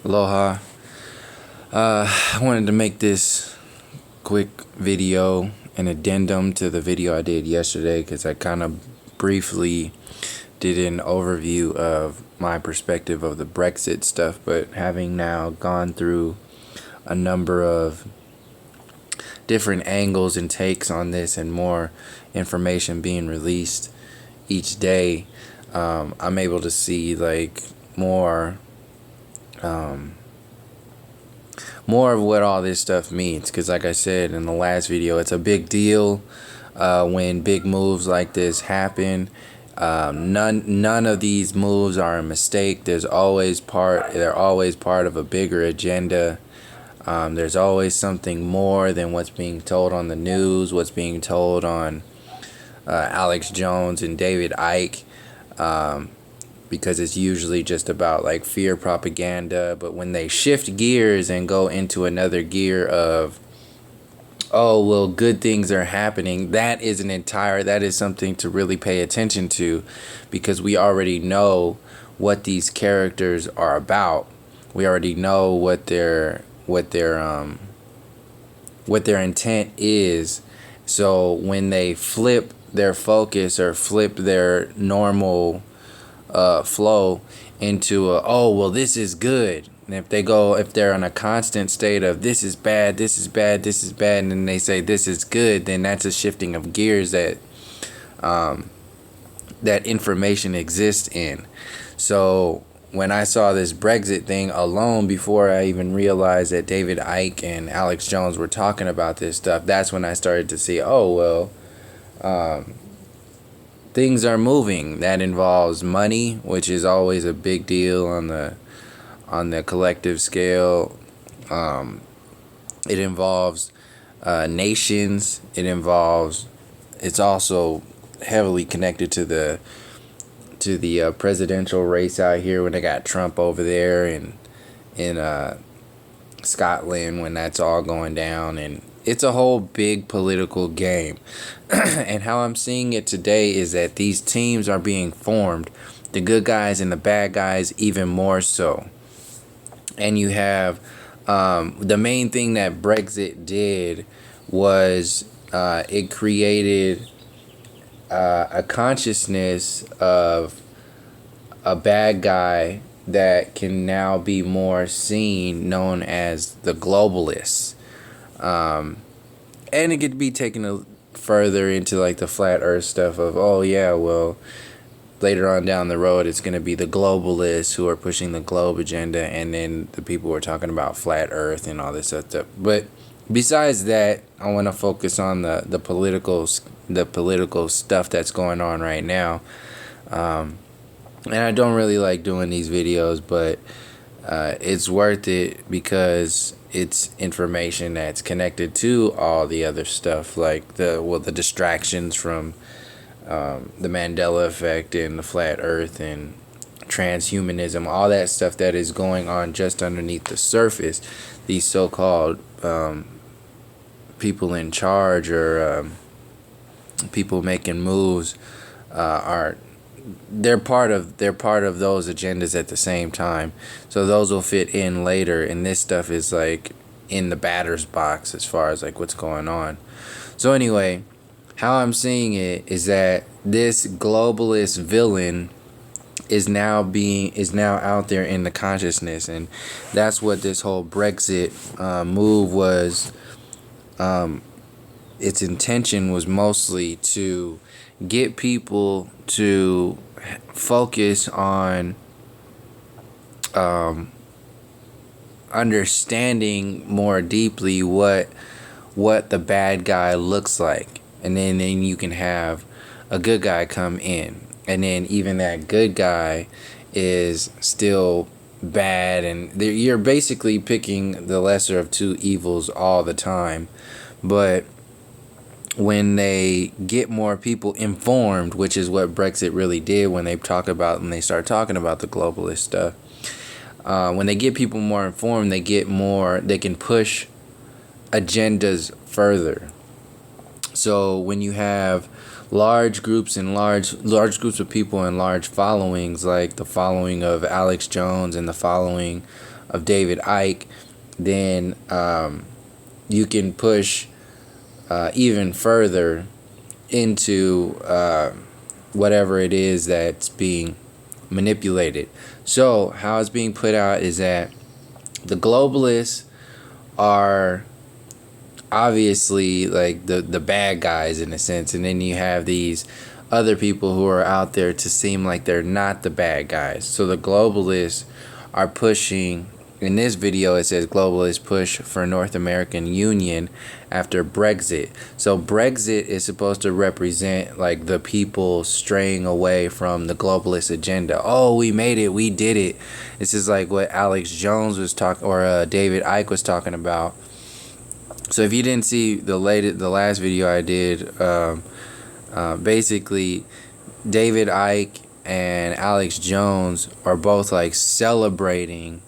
Aloha. I wanted to make this quick video, an addendum to the video I did yesterday, because I kind of briefly did an overview of my perspective of the Brexit stuff, but having now gone through a number of different angles and takes on this and more information being released each day, I'm able to see like more of what all this stuff means, because like I said in the last video, it's a big deal when big moves like this happen. None of these moves are a mistake. They're always part of a bigger agenda. There's always something more than what's being told on the news, what's being told on Alex Jones and David Icke, because it's usually just about like fear propaganda. But when they shift gears and go into another gear of, oh well, good things are happening, that is something to really pay attention to, because we already know what these characters are about. We already know what their intent is. So when they flip their focus or flip their normal flow into oh well, this is good, and if they're on a constant state of this is bad, this is bad, this is bad, and then they say this is good, then that's a shifting of gears that that information exists in. So when I saw this Brexit thing alone, before I even realized that David Icke and Alex Jones were talking about this stuff, that's when I started to see, oh well, things are moving. That involves money, which is always a big deal on the collective scale. It involves nations. It's also heavily connected to the presidential race out here, when they got Trump over there and in Scotland, when that's all going down, and it's a whole big political game. And how I'm seeing it today is that these teams are being formed, the good guys and the bad guys even more so. And you have the main thing that Brexit did was it created a consciousness of a bad guy that can now be more seen, known as the globalists. And it could be taken further into like the flat earth stuff of, oh yeah, well, later on down the road it's going to be the globalists who are pushing the globe agenda, and then the people who are talking about flat earth and all this other stuff. But besides that, I want to focus on the political stuff that's going on right now. And I don't really like doing these videos, but it's worth it because it's information that's connected to all the other stuff, like the distractions from the Mandela effect and the flat earth and transhumanism, all that stuff that is going on just underneath the surface. These so-called people in charge, or people making moves, they're part of those agendas at the same time. So those will fit in later, and this stuff is like in the batter's box as far as like what's going on. So anyway, how I'm seeing it is that this globalist villain is now out there in the consciousness, and that's what this whole Brexit move was. Its intention was mostly to get people to focus on understanding more deeply what the bad guy looks like, and then you can have a good guy come in, and then even that good guy is still bad, and you're basically picking the lesser of two evils all the time. But when they get more people informed, which is what Brexit really did when they start talking about the globalist stuff, when they get people more informed, they can push agendas further. So when you have large groups of people and large followings, like the following of Alex Jones and the following of David Icke, then you can push even further into whatever it is that's being manipulated. So how it's being put out is that the globalists are obviously like the bad guys in a sense, and then you have these other people who are out there to seem like they're not the bad guys. So the globalists are pushing, in this video it says globalists push for North American Union after Brexit. So Brexit is supposed to represent like the people straying away from the globalist agenda. Oh, we made it, we did it. This is like what Alex Jones was talking, or David Icke was talking about. So if you didn't see the last video I did, basically David Icke and Alex Jones are both like celebrating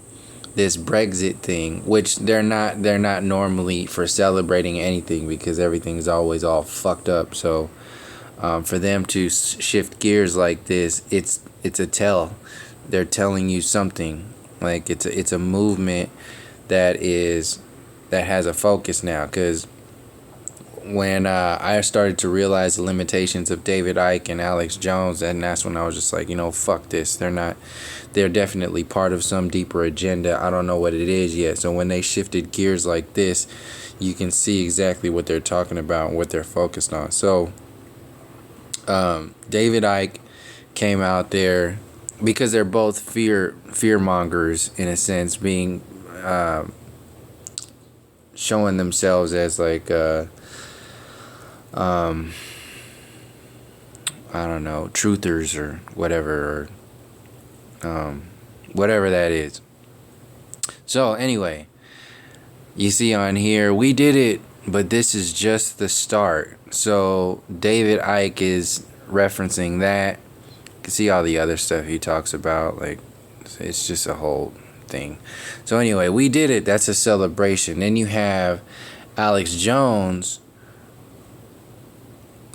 this Brexit thing, which they're not normally for celebrating anything, because everything's always all fucked up. So for them to shift gears like this, it's a tell. They're telling you something. Like it's a movement that has a focus now. Because when I started to realize the limitations of David Icke and Alex Jones, and that's when I was just like, fuck this. They're definitely part of some deeper agenda. I don't know what it is yet. So when they shifted gears like this, you can see exactly what they're talking about and what they're focused on. So David Icke came out there because they're both fear mongers in a sense, being showing themselves as like I don't know, truthers or whatever, or whatever that is. So anyway, you see on here, we did it, but this is just the start. So David Icke is referencing that. You can see all the other stuff he talks about, like it's just a whole thing. So anyway, we did it, that's a celebration. Then you have Alex Jones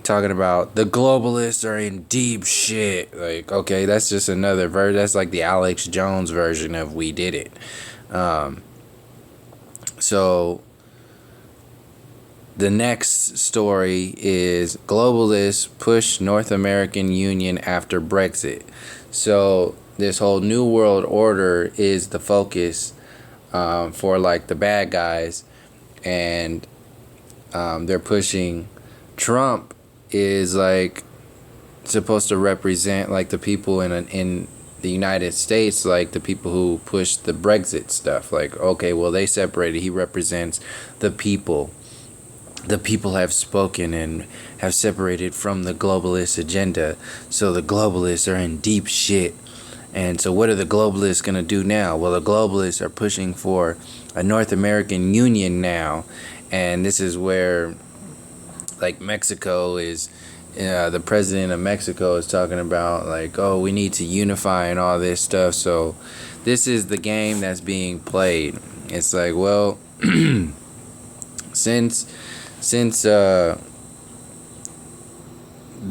talking about the globalists are in deep shit. Like, okay, that's just another version. That's like the Alex Jones version of we did it. So the next story is globalists push North American Union after Brexit. So this whole new world order is the focus for like the bad guys, and they're pushing Trump is like supposed to represent like the people in the United States, like the people who push the Brexit stuff. Like, okay, well, they separated. He represents the people. The people have spoken and have separated from the globalist agenda. So the globalists are in deep shit. And so what are the globalists going to do now? Well, the globalists are pushing for a North American Union now. And this is where like Mexico is, the president of Mexico is talking about like, oh, we need to unify and all this stuff. So this is the game that's being played. It's like, well, since the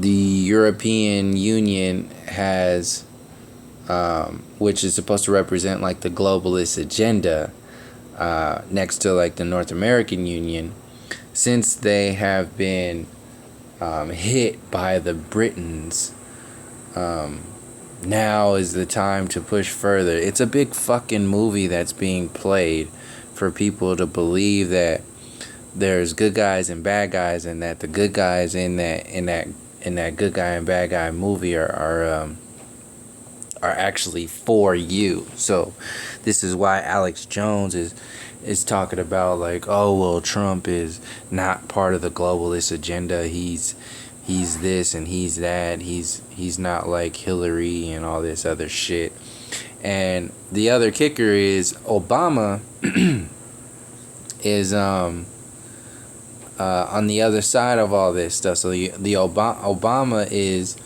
European Union has, which is supposed to represent like the globalist agenda, next to like the North American Union, since they have been hit by the Britons, now is the time to push further. It's a big fucking movie that's being played for people to believe that there's good guys and bad guys, and that the good guys in that good guy and bad guy movie are actually for you. So this is why Alex Jones is talking about like, oh, well, Trump is not part of the globalist agenda. He's this and he's that. He's not like Hillary and all this other shit. And the other kicker is Obama is on the other side of all this stuff. So the Obama is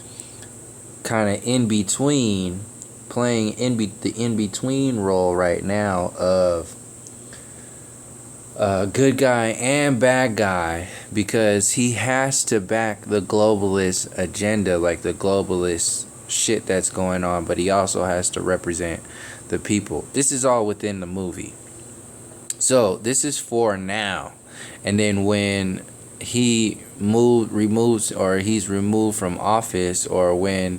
kind of in between, playing the in between role right now of good guy and bad guy, because he has to back the globalist agenda, like the globalist shit that's going on, but he also has to represent the people. This is all within the movie. So this is for now. And then when he's removed from office, or when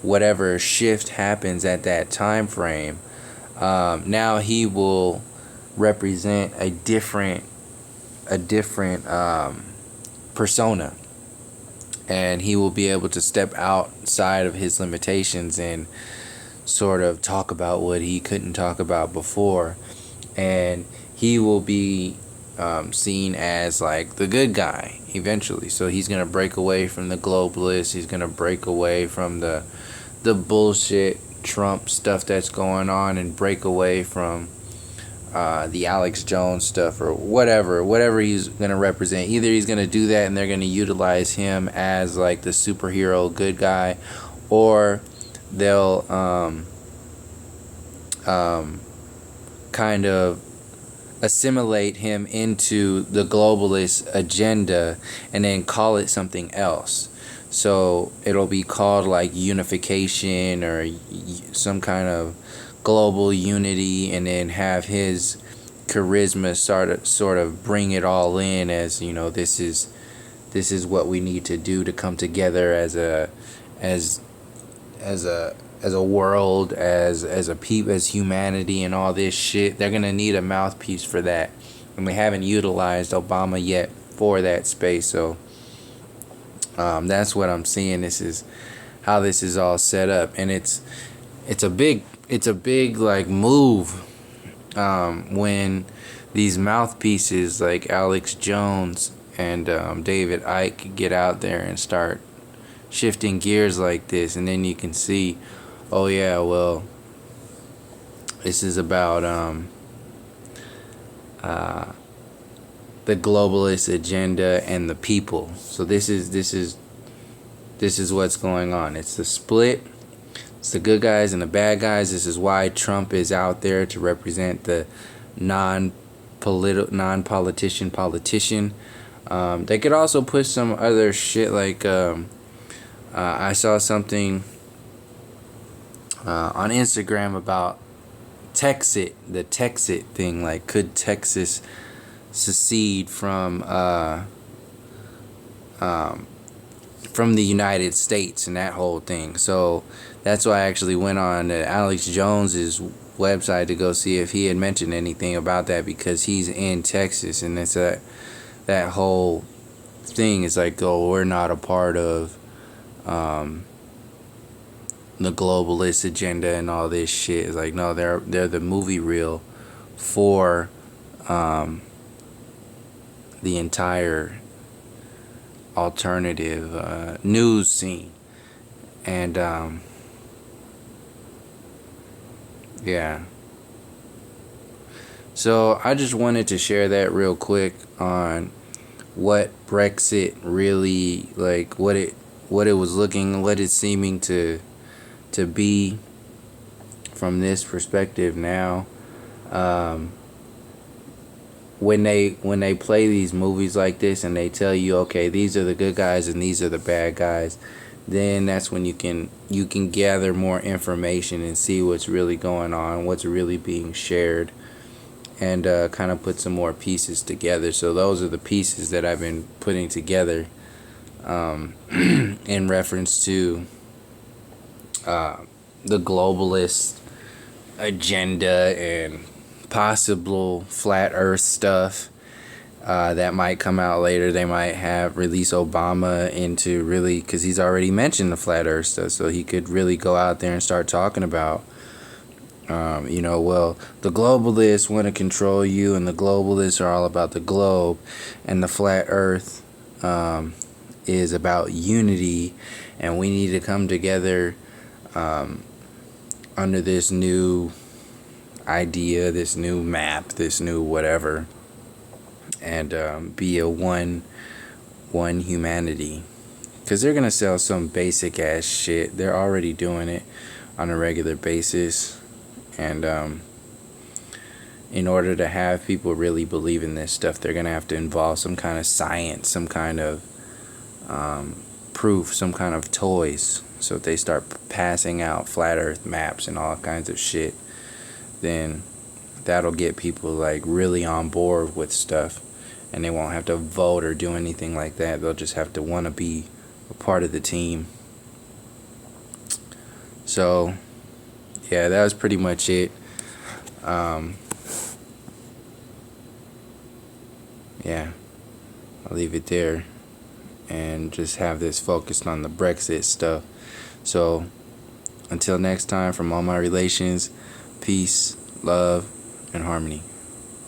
whatever shift happens at that time frame, now he will represent a different persona, and he will be able to step outside of his limitations and sort of talk about what he couldn't talk about before, and he will be seen as like the good guy eventually. So he's gonna break away from the globalists. He's gonna break away from the bullshit Trump stuff that's going on, and break away from the Alex Jones stuff, or whatever he's gonna represent. Either he's gonna do that and they're gonna utilize him as like the superhero good guy, or they'll kind of assimilate him into the globalist agenda and then call it something else. So it'll be called like unification, or some kind of global unity, and then have his charisma sort of bring it all in, as you know, this is what we need to do to come together as a world, as a people, as humanity, and all this shit. They're gonna need a mouthpiece for that, and they haven't utilized Obama yet for that space. So that's what I'm seeing. This is how this is all set up, and it's a big like move when these mouthpieces like Alex Jones and David Icke get out there and start shifting gears like this. And then you can see, oh yeah, well, this is about the globalist agenda and the people. So this is what's going on. It's the split. It's the good guys and the bad guys. This is why Trump is out there, to represent the non-politician politician. They could also put some other shit like I saw something on Instagram about Texit, the Texit thing. Like, could Texas secede from the United States, and that whole thing? So that's why I actually went on Alex Jones's website to go see if he had mentioned anything about that, because he's in Texas, and it's that whole thing is like, oh, we're not a part of the globalist agenda and all this shit. It's like, no, they're the movie reel for the entire alternative news scene. And yeah, so I just wanted to share that real quick on what Brexit really, like, what it's seeming to be from this perspective now. When they play these movies like this and they tell you, okay, these are the good guys and these are the bad guys, then that's when you can gather more information and see what's really going on, what's really being shared, and kind of put some more pieces together. So those are the pieces that I've been putting together in reference to the globalist agenda and possible flat earth stuff that might come out later. They might release Obama into really, because he's already mentioned the flat earth stuff, so he could really go out there and start talking about well, the globalists want to control you, and the globalists are all about the globe, and the flat earth is about unity, and we need to come together under this new idea, this new map, this new whatever, and be a one humanity. Because they're gonna sell some basic ass shit. They're already doing it on a regular basis, and in order to have people really believe in this stuff, they're going to have to involve some kind of science, some kind of proof, some kind of toys. So if they start passing out flat earth maps and all kinds of shit, then that'll get people like really on board with stuff, and they won't have to vote or do anything like that. They'll just have to want to be a part of the team. So yeah, that was pretty much it. Yeah, I'll leave it there and just have this focused on the Brexit stuff. So until next time, from all my relations, peace, love, and harmony.